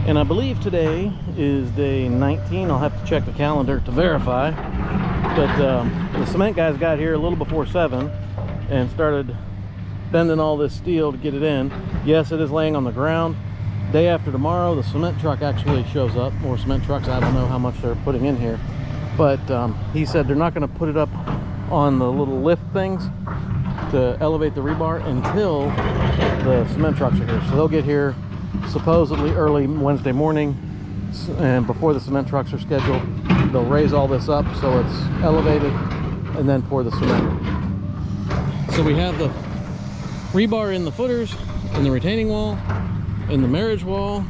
And I believe today is day 19. I'll have to check the calendar to verify. But the cement guys got here a little before 7 and started bending all this steel to get it in. Yes, it is laying on the ground. Day after tomorrow, the cement truck actually shows up. More cement trucks. I don't know how much they're putting in here. But he said they're not going to put it up on the little lift things to elevate the rebar until the cement trucks are here. So they'll get here supposedly early Wednesday morning, and before the cement trucks are scheduled, they'll raise all this up so it's elevated and then pour the cement. So we have the rebar in the footers, in the retaining wall, in the marriage wall,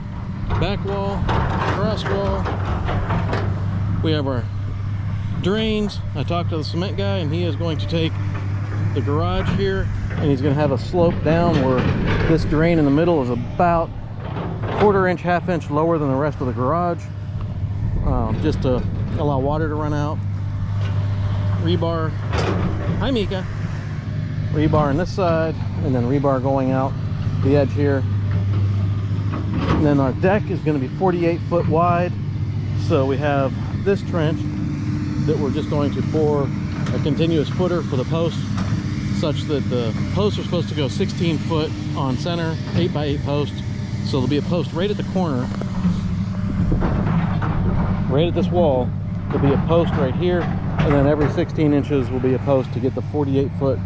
back wall, cross wall. We have our drains. I talked to the cement guy and he is going to take the garage here and he's going to have a slope down where this drain in the middle is about 1/4 inch, 1/2 inch lower than the rest of the garage, just to allow water to run out. Rebar, hi Mika, rebar on this side and then rebar going out the edge here. And then our deck is going to be 48 foot wide, so we have this trench that we're just going to pour a continuous footer for the posts, such that the posts are supposed to go 16 foot on center, 8 by 8 post. So there'll be a post right at the corner, right at this wall. There'll be a post right here, and then every 16 inches will be a post to get the 48 foot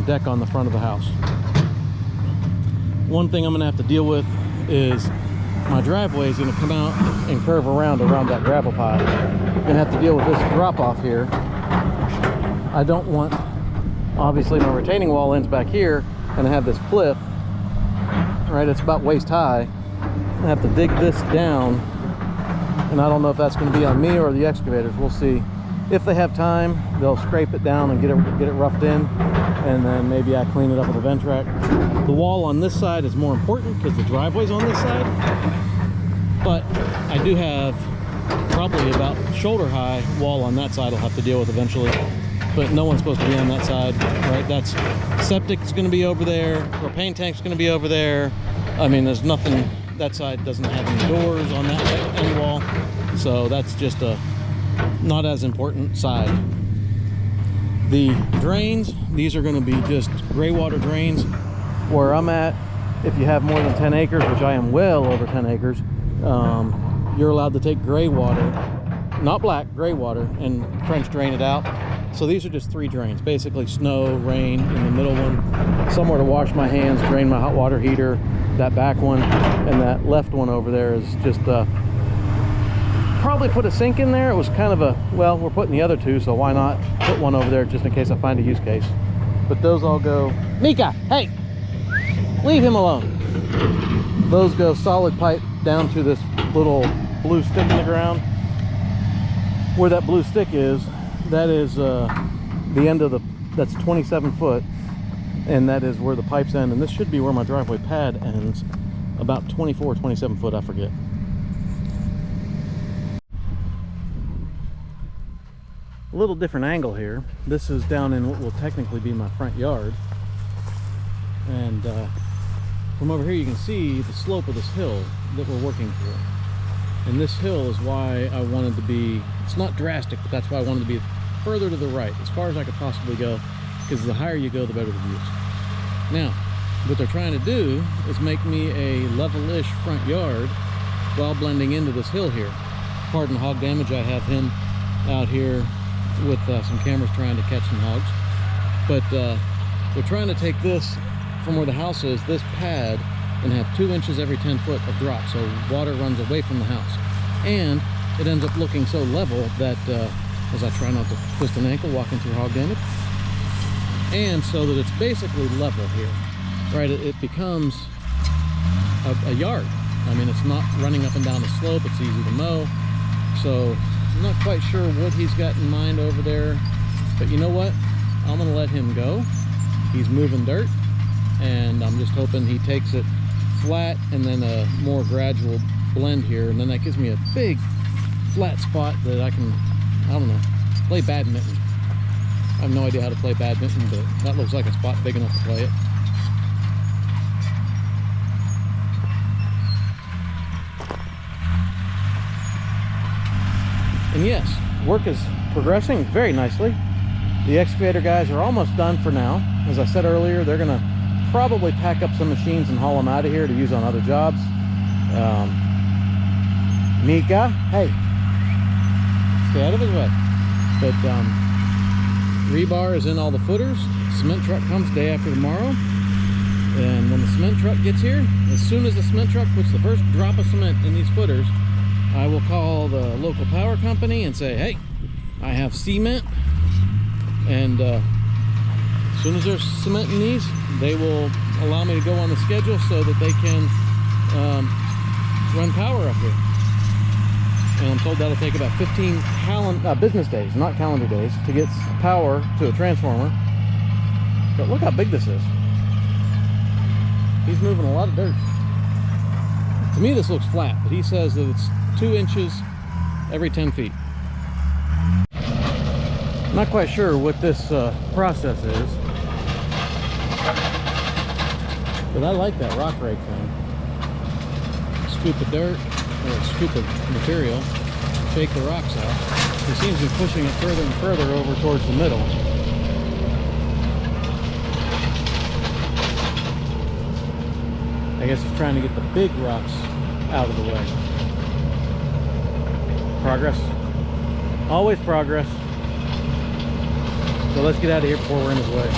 deck on the front of the house. One thing I'm going to have to deal with is my driveway is going to come out and curve around that gravel pile. I'm going to have to deal with this drop off here. I don't want, obviously my retaining wall ends back here and I have this cliff, right? It's about waist high. I have to dig this down, and I don't know if that's going to be on me or the excavators. We'll see. If they have time, they'll scrape it down and get it roughed in, and then maybe I clean it up with a vent rack. The wall on this side is more important because the driveway's on this side, but I do have probably about shoulder high wall on that side I'll have to deal with eventually, but no one's supposed to be on that side, right? That's septic is going to be over there, propane tank's going to be over there. I mean, there's nothing, that side doesn't have any doors on that end wall, so that's just a not as important side. The drains, these are going to be just gray water drains. Where I'm at, if you have more than 10 acres, which I am well over 10 acres, you're allowed to take gray water, not black, gray water, and French drain it out. So these are just 3 drains, basically snow, rain in the middle one, somewhere to wash my hands, drain my hot water heater, that back one, and that left one over there is just probably put a sink in there. It was kind of a, well, we're putting the other 2, so why not put one over there just in case I find a use case. But those all go, Mika, hey, leave him alone. Those go solid pipe down to this little blue stick in the ground. Where that blue stick is, that is the end of the, that's 27 foot, and that is where the pipes end, and this should be where my driveway pad ends, about 24 27 foot, I forget. A little different angle here. This is down in what will technically be my front yard, and from over here you can see the slope of this hill that we're working for. And this hill is why I wanted to be, it's not drastic, but that's why I wanted to be further to the right, as far as I could possibly go, because the higher you go, the better the views. Now, what they're trying to do is make me a level-ish front yard while blending into this hill here. Pardon the hog damage, I have him out here with some cameras trying to catch some hogs. But they're trying to take this from where the house is, this pad, and have 2 inches every 10 foot of drop, so water runs away from the house. And it ends up looking so level that, as I try not to twist an ankle walking through hog damage, and so that it's basically level here, right? It becomes a yard. I mean, it's not running up and down the slope, it's easy to mow. So I'm not quite sure what he's got in mind over there, but you know what? I'm gonna let him go. He's moving dirt, and I'm just hoping he takes it flat and then a more gradual blend here, and then that gives me a big flat spot that I can, I don't know, play badminton. I have no idea how to play badminton, but that looks like a spot big enough to play it. yes, work is progressing very nicely. The excavator guys are almost done for now. As I said earlier, they're gonna probably pack up some machines and haul them out of here to use on other jobs. Mika, hey, stay out of his way. But rebar is in all the footers. Cement truck comes day after tomorrow. And when the cement truck gets here, as soon as the cement truck puts the first drop of cement in these footers, I will call the local power company and say, hey, I have cement. And as soon as there's cement in these, they will allow me to go on the schedule so that they can run power up here. And I'm told that'll take about 15 business days, not calendar days, to get power to a transformer. But look how big this is. He's moving a lot of dirt. To me, this looks flat, but he says that it's 2 inches every 10 feet. Not quite sure what this process is, but I like that rock rake thing. Scoop the dirt, or scoop the material, shake the rocks out. He seems to be pushing it further and further over towards the middle. I guess he's trying to get the big rocks out of the way. Progress. Always progress. So let's get out of here before we're in his way.